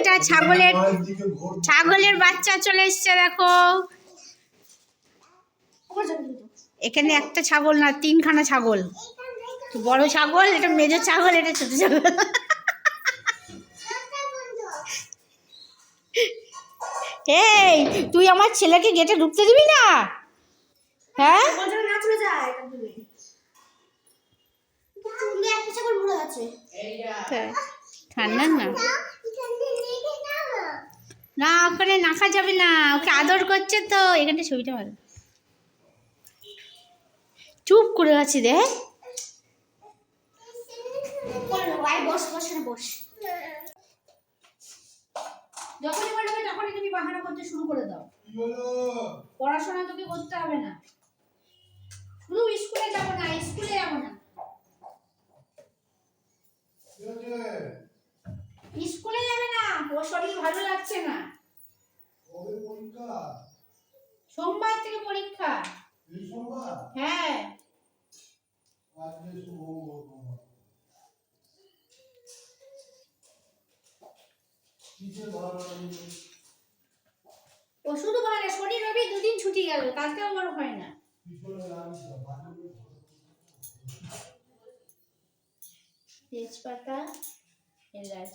একটা ছাগলের বাচ্চা চলে এসছে দেখো। এখানে একটা ছাগল না, 3খানা ছাগল। বড় ছাগল, এটা মেজো ছাগল, এটা ছোট ছাগল। এই তুই আমার ছেলেকে গেটে ঢুকতে দিবি না? হ্যাঁ ঠান্ডা না, না ওখানে নাকা যাবে না, ওকে আদর করছে তো। এখানে ছবিটা ভালো, চুপ করে আছে রে। যখনই বলবে তখনই তুমি বাহানা করতে শুরু করে দাও। পড়াশোনা তোকে করতে হবে না, শুধু স্কুলে যাবো না, স্কুলে যাবো না, স্কুলে যাবে না, ওর শরীর ভালো লাগছে না। সোমবার থেকে পরীক্ষা। হ্যাঁ ও শুধু বলে শনি রবি 2 দিন ছুটি গেল, তাতেও বড় হয় না। তেজপাতা, এলাচ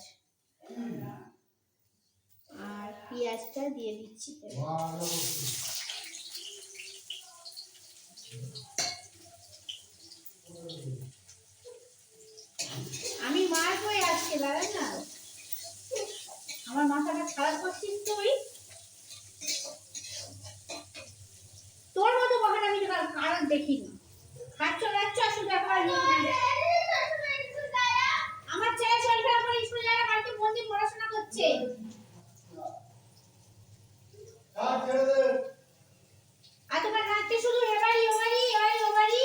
আর পেঁয়াজটা দিয়ে দিচ্ছি। আমি মার হয়ে আজকে দাঁড়ান না, আমার মাথাটা খারাপ করছিস তুই। তোর মতো বাহানা আমি কারণ দেখিনি। খাচ্ছ যাচ্ছ শুধু একবার আমার ছেলে শরীর খারাপ করে স্কুলে যায় না, বাড়িতে মন দিয়ে পড়াশোনা করছে। আর তোমার রাতে শুধু এবারই ওবারই এবারই ওবারই,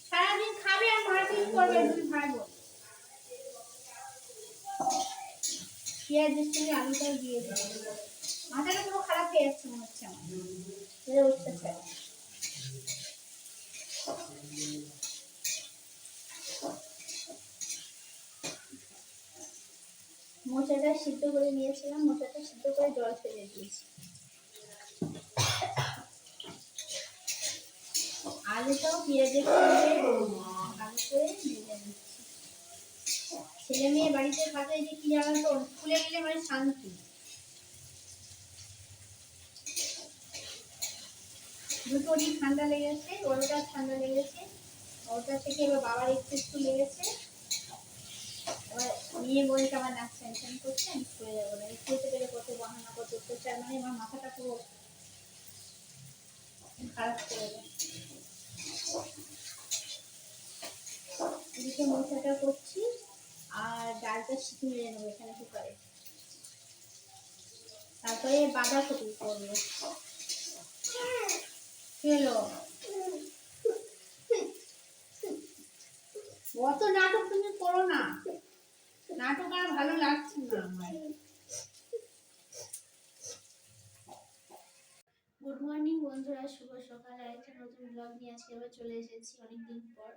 সারাদিন খাবে আর মারপিট করবে দুই ভাই বোন। পেঁয়াজের সঙ্গে আলুটাও দিয়ে দেবো। মাথাটা পুরো খারাপ হয়ে যাচ্ছে মনে হচ্ছে আমার, উঠতেছে। মোচাটা সিদ্ধ করে নিয়েছিলাম, মোচাটা সিদ্ধ করে জল ফেলে দিয়েছি। আলুটাও পেঁয়াজের সঙ্গে ভালো করে ভেজে নিচ্ছি। ছেলে মেয়ে বাড়িতে থাকে যে কি জানো তো, স্কুলে গেলে মানে শান্তি। দুটোরই ঠান্ডা লেগেছে, ওটার ঠান্ডা লেগেছে, ওটা থেকে এবার বাবার একটু লেগেছে। এবার নিয়ে বলতে আমার নাক টেনশন করছে, আমি স্কুলে যাবো না। স্কুলে গেলে কত বাহানা কত অত্যাচার, মানে আমার মাথাটা পুরো খারাপ করে দেয়। এদিকে মশলাটা করছি আর ডালটা সিদ্ধ নিয়ে নেবো এখানে কুকারে, তারপরে বাঁধাকপি করবো। হলো অত নাটক তুমি করো না, নাটক আর ভালো লাগছে না আমার। গুড মর্নিং বন্ধুরা, শুভ সকাল। একটা নতুন ব্লগ নিয়ে আজকে আবার চলে এসেছি অনেকদিন পর।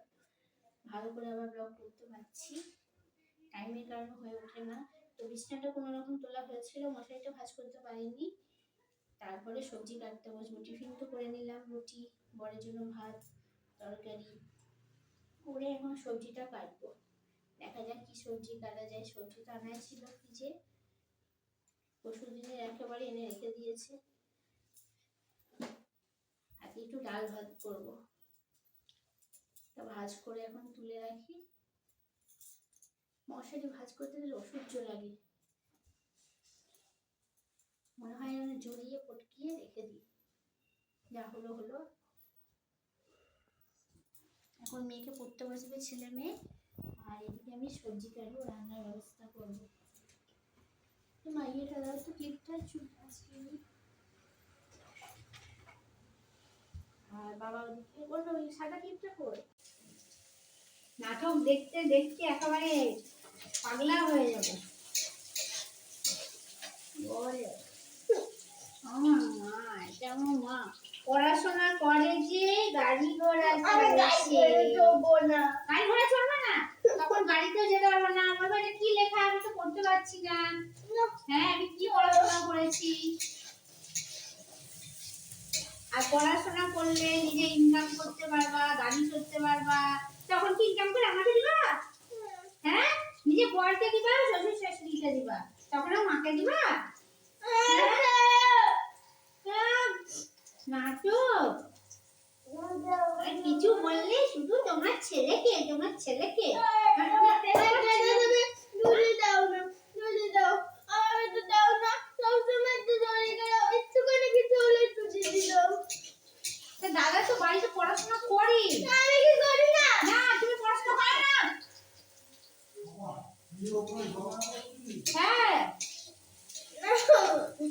ভালো করে আবার ব্লগ করতে পারছি, টাইমের কারণে হয়ে ওঠে না। তো বিছানাটা কোনো রকম তোলা হয়েছিল, মশারিটা ভাঁজ করতে পারিনি। তারপরে সবজি কাটতে বসবো, টিফিন তো করে নিলাম, রুটি, বরের জন্য ভাত, তরকারি করে এখন সবজিটা কাটবো। দেখা যাক কি সবজি কাটা যায়। সবজিটা আনাই ছিল ফ্রিজে, পরশুদিনে একেবারে এনে রেখে দিয়েছে। আর একটু ডাল ভাত করবো, তা ভাজ করে এখন তুলে রাখি। মশারি ভাজ করতে গেলে অসহ্য লাগে, মনে হয় আমি জড়িয়ে পটকিয়ে রেখে দিই। যা হলো হলো। এখন মেয়েকে পড়তে বসবে, ছেলে মেয়ে, আর এদিকে আমি সবজি কাটবো, রান্নার ব্যবস্থা করবো। মা ইয়েটা দাও তো, ক্লিপটা চুপ আসছে। আর বাবা ওদিকে বললো ওই সাদা ক্লিপটা কই। নাটক দেখতে দেখতে একেবারে পাগলা হয়ে যাবে। আমার মা, এটা আমার মা পড়াশোনা করে যে গাড়ি ঘোড়া চলবে না, গাড়ি ঘোড়া চলবে না, তখন গাড়িতেও যে করতে পারছি না। হ্যাঁ আমি কি পড়াশোনা করেছি, আর পড়াশোনা করলে নিজে ইনকাম করতে পারবা, গাড়ি চড়তে পারবা, তখন কি ইনকাম করে আমাকে দিবা? হ্যাঁ নিজে বরকে দিবা, শ্বশুর শাশুড়িকে দিবা, তখন মাকে দিবা? নাটক কিছু বললে শুধু তোমার ছেলেকে দাদা তো বাড়িতে পড়াশোনা করে না, তুমি পড়াশোনা করো না। হ্যাঁ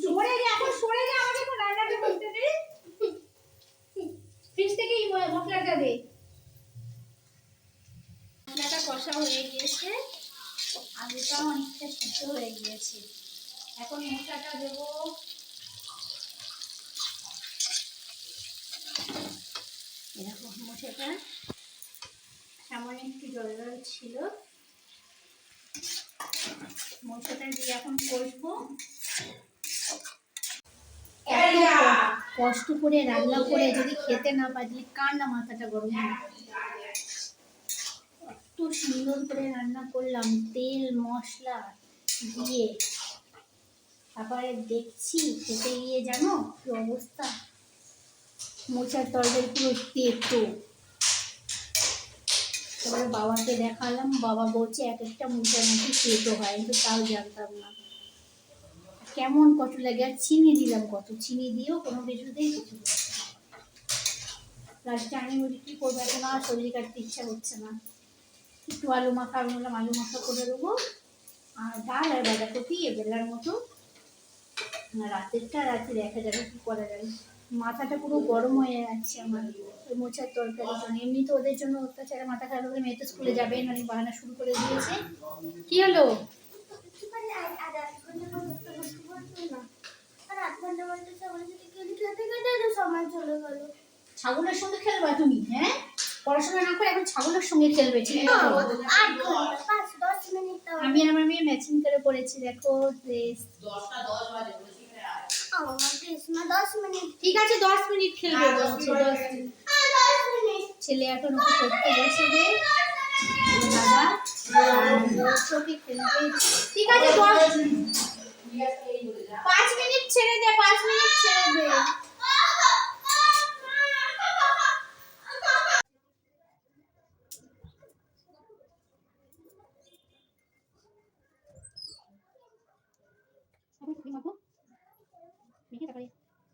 সরে যা, এখন সরে যা, আমাকে এখন রান্নাটা করতে দে। ফ্রিজ থেকে মশলাটা দে। মশলাটা কষা হয়ে গিয়েছে, আলুটাও অনেকটা সিদ্ধ হয়ে গিয়েছে। এখন মশলাটা দেবো। এরকম মশলাটা সামান্য একটু জল ছিল, মশলাটা দিয়ে এখন কষবো। কষ্ট করে রান্না করে যদি খেতে না পারি কার না মাথাটা গরম হয়। এত সুন্দর করে রান্না করলাম তেল মশলা দিয়ে, তারপরে দেখছি খেতে গিয়ে জানো কি অবস্থা, মোচার তরকারি পুরো তেতো। তারপরে বাবাকে দেখালাম, বাবা বলছে এক একটা মোচার মধ্যে তেতো হয়, কিন্তু তাও জানতাম না। কেমন কত লাগে, আর চিনি দিলাম কত, চিনি দিয়েও কোনো কিছুতেই কিছু লাস্টে আমি বলি কি করবো, এখন আর সবজি কাটতে ইচ্ছা করছে না, একটু আলু মাখা, আমি বললাম আলু মাখা করে দেবো, আর ডাল আর বাঁধাকপি এবেলার মতো, রাতেরটা রাতে দেখা যাবে কি করা যাবে। মাথাটা পুরো গরম হয়ে যাচ্ছে আমার ওই মোচার তরকারির জন্য। এমনি তো ওদের জন্য অত্যাচারে মাথা খারাপ হলে মেয়ে তো স্কুলে যাবেই, অনেক বাহানা শুরু করে দিয়েছে। কি হলো? ছাগলের সঙ্গে খেলবা তুমি? হ্যাঁ পড়াশোনা না করে এখন ছাগলের সঙ্গে খেলবে, ঠিক আছে? আমি আর আমার মেয়ে ম্যাচিং করে পড়েছি, দেখো ড্রেস। ঠিক আছে 10 মিনিট খেলবে বলছে, 10 মিনিট। ছেলে এখন ওকে পড়তে বসবে দাদা, ওকে খেলবে। ঠিক আছে 5 মিনিট ছেড়ে দে, 5 মিনিট ছেড়ে দে।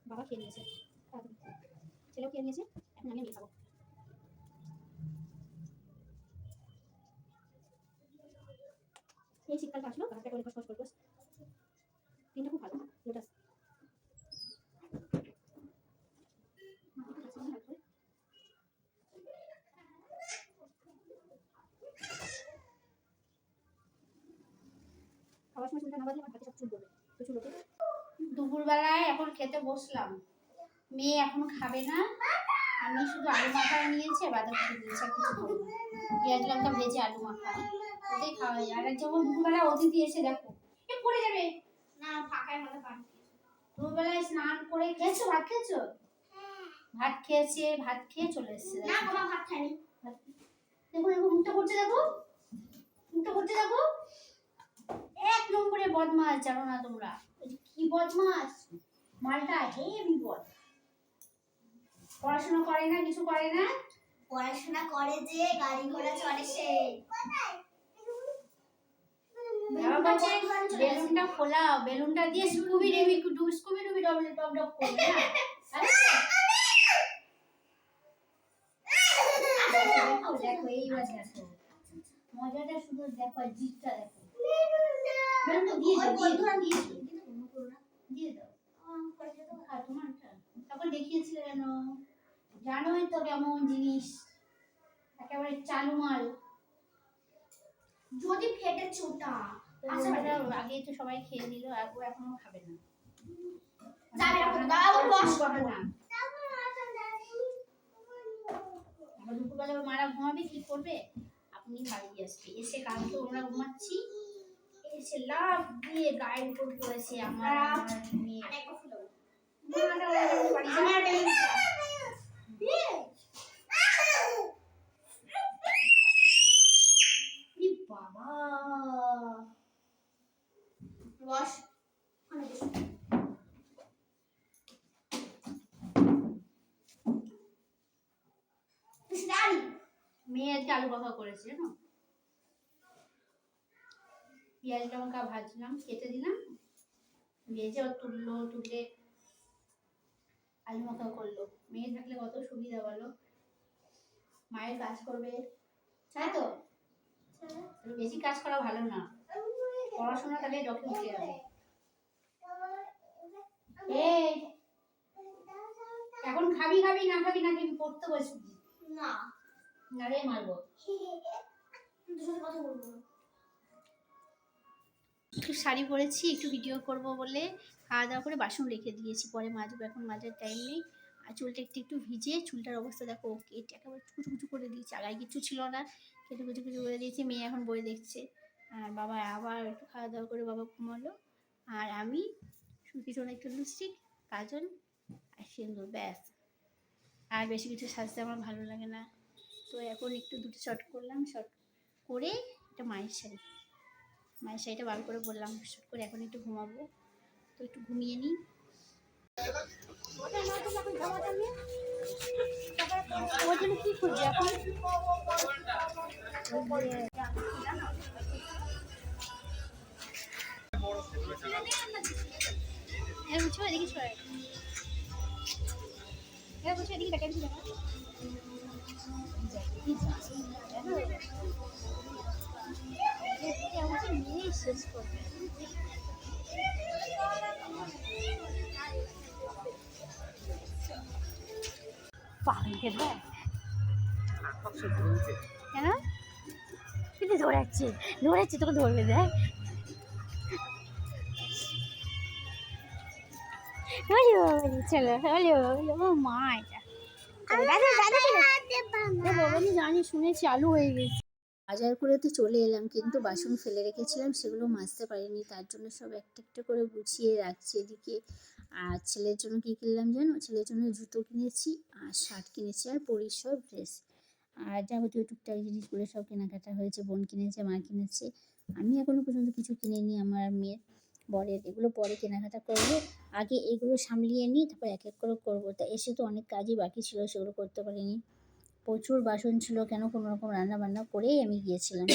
বাবা খেয়ে নিয়েছে, ছেলেও খেয়ে নিয়েছে, এখন আমি খাবো। এই শীতকালটা আসলো, গাছটা করে কষ্ট করবো, তিনটা খুব ভালো লোটাস। খাওয়ার সময় চুলটা না বাঁধলে আমার হাতে সব চুল পড়বে, তো চুল ওঠে। দুপুরবেলায় এখন খেতে বসলাম, মেয়ে এখনো খাবে না, আমি শুধু আলু মাখা নিয়েছি, বাঁধাকপি দিয়েছি, আর কিছু খাবো না। পেঁয়াজ লঙ্কা ভেজে আলু মাখা ওটাই খাওয়া যায়। আর যখন দুপুরবেলা অতিথি এসে দেখো এ পড়ে যাবে না, ফাঁকায় মাথা পান। দুপুরবেলায় স্নান করে খেয়েছো, ভাত খেয়েছো? ভাত খেয়েছে, ভাত খেয়ে চলে এসছে। না বাবা ভাত খাইনি। দেখো দেখো মুখটা করছে, দেখো মুখটা করছে, দেখো এক নম্বরে বদমাস, জানো না তোমরা কি বদমাস মালটা, হেভি বদ। পড়াশোনা করে না, কিছু করে না। পড়াশোনা করে যে গাড়ি ঘোড়া চড়ে সে। বেলুনটা খোলা, বেলুনটা দিয়ে স্কুবি ডুবি ডব ডব করবে না। দেখো এইবার দেখো মজাটা, শুধু দেখো জিতটা দেখো। বেলুনটা দিয়ে দাও, তোমারটা তখন দেখিয়েছিলে কেন? জানোই তো কেমন জিনিস, একেবারে চালু মাল। যদি ফেটেছে ওটা আগে তো সবাই খেয়ে নিল, আর ও এখনো খাবে না। দুপুরবেলা মারা ঘুমাবে, কি করবে? আপনি বাড়ি আসবে, এসে কাল তো আমরা ঘুমাচ্ছি, এসে লাভ দিয়ে গায়ের উপর পড়েছে আমার মেয়ে। বাবা বস মেয়ে আজকে আলু মাখা করেছে জানো, পেঁয়াজ লঙ্কা ভাজলাম, কেটে দিলাম, ভেজে তুলে আলু মাখা করলো। মেয়ে থাকলে কত সুবিধা বলো, মায়ের কাজ করবে, তাই তো? বেশি কাজ করা ভালো না, পড়াশোনা তাহলে ডকে উঠে যাবে। এখন খাবি না খাবি নাকি পড়তে বসবি? না না রে মারবো। একটু শাড়ি পরেছি, একটু ভিডিও করব বলে খাওয়া দাওয়া করে বাসন রেখে দিয়েছি, পরে মাজবো, এখন মাজার টাইম নেই। আর চুলটা একটু ভিজে, চুলটার অবস্থা দেখো, কেটে একেবারে কুচু করে দিয়েছি, আগায় কিছু ছিল না, কেটে কুচু করে দিয়েছি। মেয়ে এখন বই দেখছে, আর বাবা আবার একটু খাওয়া দাওয়া করে বাবা ঘুমালো, আর আমি পিছনে একটু লিপস্টিক, কাজল আর সিঁদুর, ব্যাস। আর বেশি কিছু সাজতে আমার ভালো লাগে না। তো এখন একটু দুটো শর্ট করলাম, শর্ট করে একটা মায়ের শাড়িটা বার করে বললাম শর্ট করে এখন একটু ঘুমাবো, তো একটু ঘুমিয়ে নিই। ওর জন্য কি খুঁজছে এখন? এদিকে ছড়াই, এদিকে দেখেন শেষ করবে। কেন কিন্তু দৌড়াচ্ছে তোকে ধরবে, দেখ চলো মা, এটা জানি শুনে চালু হয়ে গেছে। বাজার করে তো চলে এলাম, কিন্তু বাসন ফেলে রেখেছিলাম সেগুলো মাজতে পারিনি, তার জন্য সব একটা একটা করে গুছিয়ে রাখছি এদিকে। আর ছেলের জন্য কী কিনলাম জানো? ছেলের জন্য জুতো কিনেছি, আর শার্ট কিনেছি, আর পরির সব ড্রেস, আর যাবতীয় টুকটাক জিনিসগুলো সব কেনাকাটা হয়েছে। বোন কিনেছে, মা কিনেছে, আমি এখনো পর্যন্ত কিছু কিনিনি, আমার আর মেয়ের, বরের, এগুলো পরে কেনাকাটা করবো। আগে এগুলো সামলিয়ে নিই, তারপর এক এক করে করবো। তা এসে তো অনেক কাজই বাকি ছিল, সেগুলো করতে পারিনি। প্রচুর বাসন ছিল, কেন কোনো রকম রান্না বান্না করেই আমি গিয়েছিলাম।